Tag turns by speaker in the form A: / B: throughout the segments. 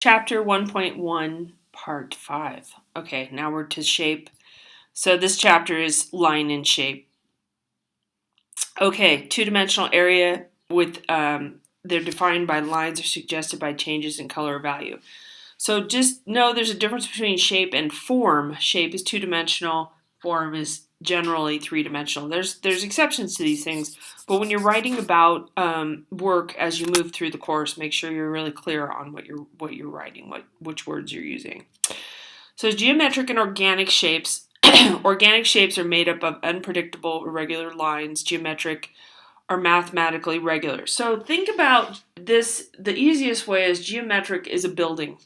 A: Chapter 1.1, Part 5. Okay, now we're to shape. So this chapter is line and shape. Okay, two-dimensional area with they're defined by lines or suggested by changes in color or value. So just know there's a difference between shape and form. Shape is two-dimensional, form is generally three-dimensional. There's exceptions to these things, but when you're writing about work as you move through the course, make sure you're really clear on what you're writing, which words you're using. So geometric and organic shapes. Organic shapes are made up of unpredictable, irregular lines. Geometric are mathematically regular. So think about this. The easiest way is geometric is a building,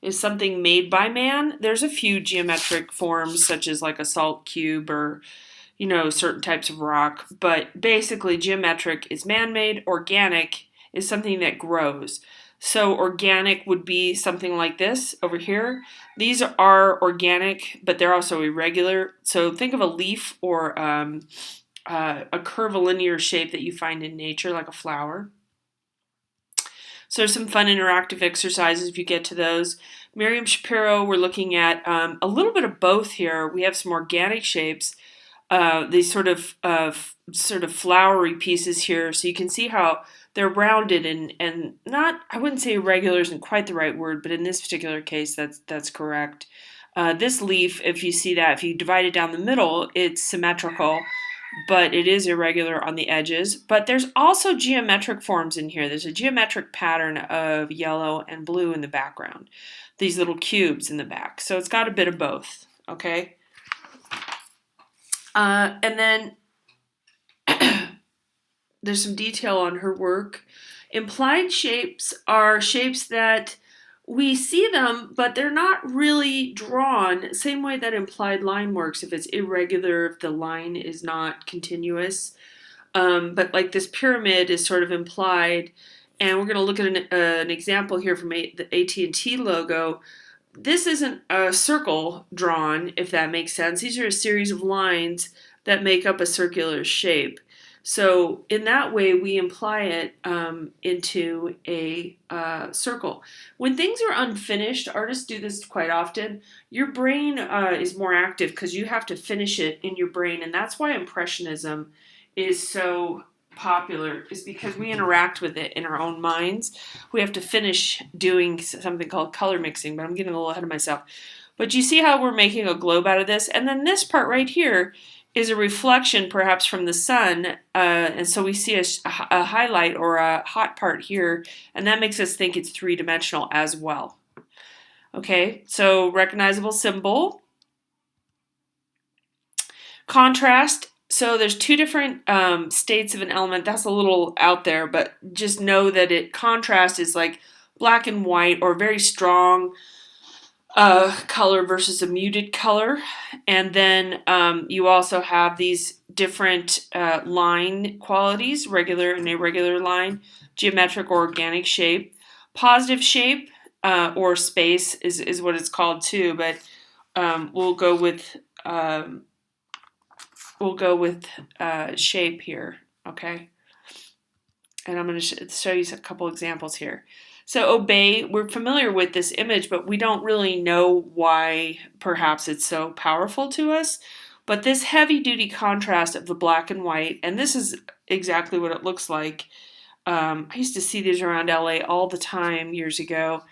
A: is something made by man. There's a few geometric forms, such as like a salt cube or, certain types of rock. But basically, geometric is man-made. Organic is something that grows. So organic would be something like this over here. These are organic, but they're also irregular. So think of a leaf or a curvilinear shape that you find in nature, like a flower. So there's some fun interactive exercises if you get to those. Miriam Shapiro, we're looking at a little bit of both here. We have some organic shapes, these sort of flowery pieces here. So you can see how they're rounded and not, I wouldn't say irregular isn't quite the right word, but in this particular case, that's correct. This leaf, if you see that, if you divide it down the middle, it's symmetrical, but it is irregular on the edges. But there's also geometric forms in here. There's a geometric pattern of yellow and blue in the background. These little cubes in the back. So it's got a bit of both, okay? And then there's some detail on her work. Implied shapes are shapes that we see them, but they're not really drawn. Same way that implied line works, if it's irregular, if the line is not continuous. But like this pyramid is sort of implied, and we're going to look at an example here from the AT&T logo. This isn't a circle drawn, if that makes sense. These are a series of lines that make up a circular shape. So in that way, we imply it into a circle. When things are unfinished, artists do this quite often. Your brain is more active because you have to finish it in your brain, and that's why Impressionism is so popular, is because we interact with it in our own minds. We have to finish doing something called color mixing, but I'm getting a little ahead of myself. But you see how we're making a globe out of this? And then this part right here is a reflection perhaps from the sun, and so we see a highlight or a hot part here, and that makes us think it's three-dimensional as well. Okay, so recognizable symbol. Contrast. So there's two different states of an element. That's a little out there, but just know that contrast is like black and white or very strong color versus a muted color. And then you also have these different line qualities, regular and irregular line, geometric or organic shape. Positive shape or space is what it's called too, but we'll go with shape here, okay? And I'm going to show you a couple examples here. So obey, we're familiar with this image, but we don't really know why perhaps it's so powerful to us. But this heavy-duty contrast of the black and white, and this is exactly what it looks like. I used to see these around LA all the time years ago.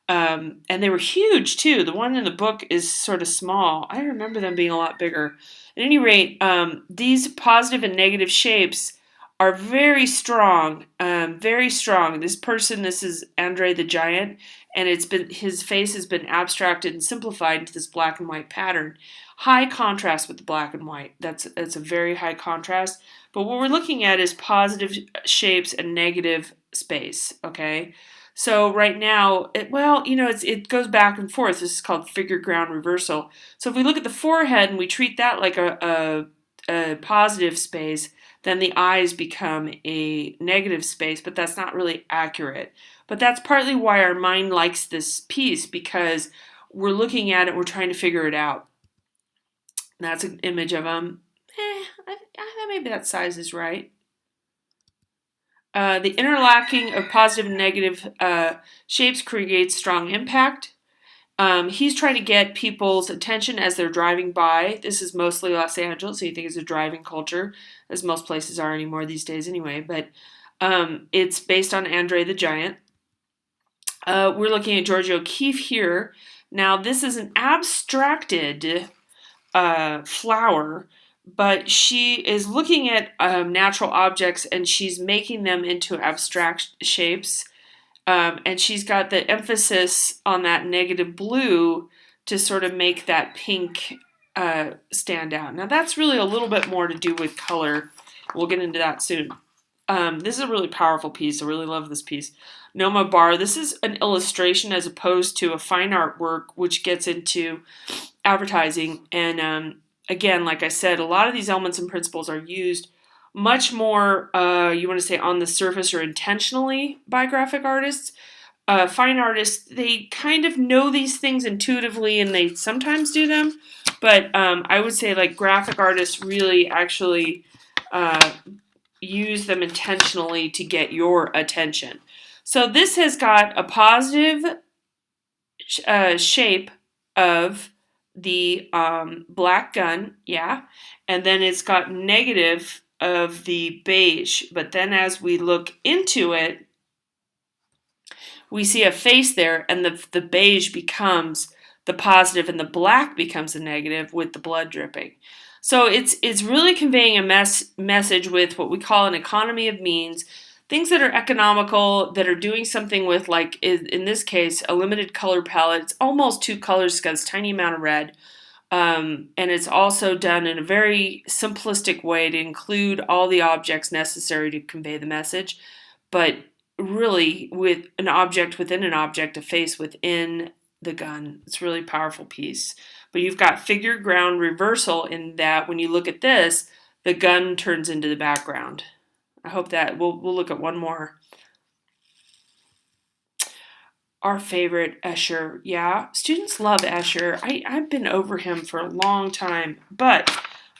A: And they were huge too. The one in the book is sort of small. I remember them being a lot bigger. At any rate, these positive and negative shapes are very strong, very strong. This is Andre the Giant, and his face has been abstracted and simplified into this black and white pattern. High contrast with the black and white. That's a very high contrast. But what we're looking at is positive shapes and negative space, okay? So right now, it goes back and forth. This is called figure ground reversal. So if we look at the forehead and we treat that like a positive space, then the eyes become a negative space, but that's not really accurate. But that's partly why our mind likes this piece, because we're looking at it, we're trying to figure it out. And that's an image of maybe that size is right. The interlocking of positive and negative shapes creates strong impact. He's trying to get people's attention as they're driving by. This is mostly Los Angeles, so you think it's a driving culture, as most places are anymore these days anyway. But it's based on Andre the Giant. We're looking at Georgia O'Keeffe here. Now, this is an abstracted flower, but she is looking at natural objects and she's making them into abstract shapes. And she's got the emphasis on that negative blue to sort of make that pink stand out. Now, that's really a little bit more to do with color. We'll get into that soon. This is a really powerful piece. I really love this piece. Noma Bar. This is an illustration as opposed to a fine art work, which gets into advertising. And again, like I said, a lot of these elements and principles are used much more, you want to say, on the surface or intentionally by graphic artists. Fine artists, they kind of know these things intuitively and they sometimes do them. But I would say like graphic artists really actually use them intentionally to get your attention. So this has got a positive shape of the black gun, yeah, and then it's got negative of the beige. But then as we look into it, we see a face there, and the beige becomes the positive and the black becomes the negative with the blood dripping. So it's really conveying a message with what we call an economy of means, things that are economical, that are doing something with, like in this case, a limited color palette. It's almost 2 colors, it's got this tiny amount of red. And it's also done in a very simplistic way to include all the objects necessary to convey the message, but really with an object within an object, a face within the gun. It's a really powerful piece. But you've got figure ground reversal in that when you look at this, the gun turns into the background. I hope that we'll look at one more. Our favorite, Escher. Yeah, students love Escher. I've been over him for a long time, but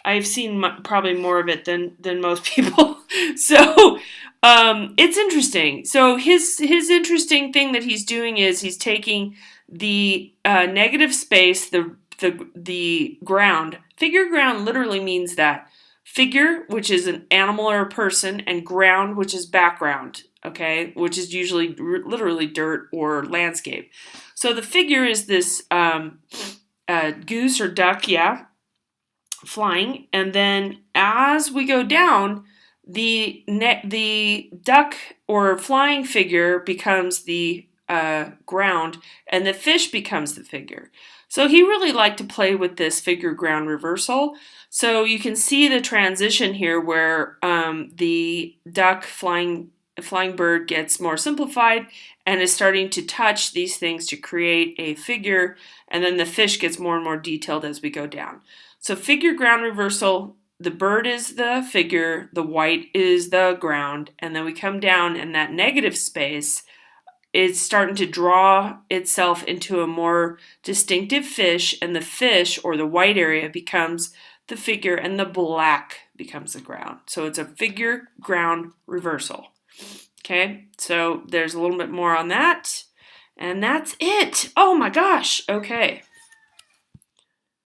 A: I've seen probably more of it than most people. So it's interesting. So his interesting thing that he's doing is he's taking the negative space, the ground. Figure ground literally means that. Figure, which is an animal or a person, and ground, which is background, okay, which is usually literally dirt or landscape. So the figure is this goose or duck, yeah, flying, and then as we go down, the duck or flying figure becomes the ground, and the fish becomes the figure. So he really liked to play with this figure ground reversal. So you can see the transition here where the duck flying bird gets more simplified and is starting to touch these things to create a figure, and then the fish gets more and more detailed as we go down. So figure ground reversal, the bird is the figure, the white is the ground, and then we come down and that negative space is starting to draw itself into a more distinctive fish, and the fish or the white area becomes the figure and the black becomes the ground. So it's a figure ground reversal. Okay, so there's a little bit more on that, and that's it. Oh my gosh, okay.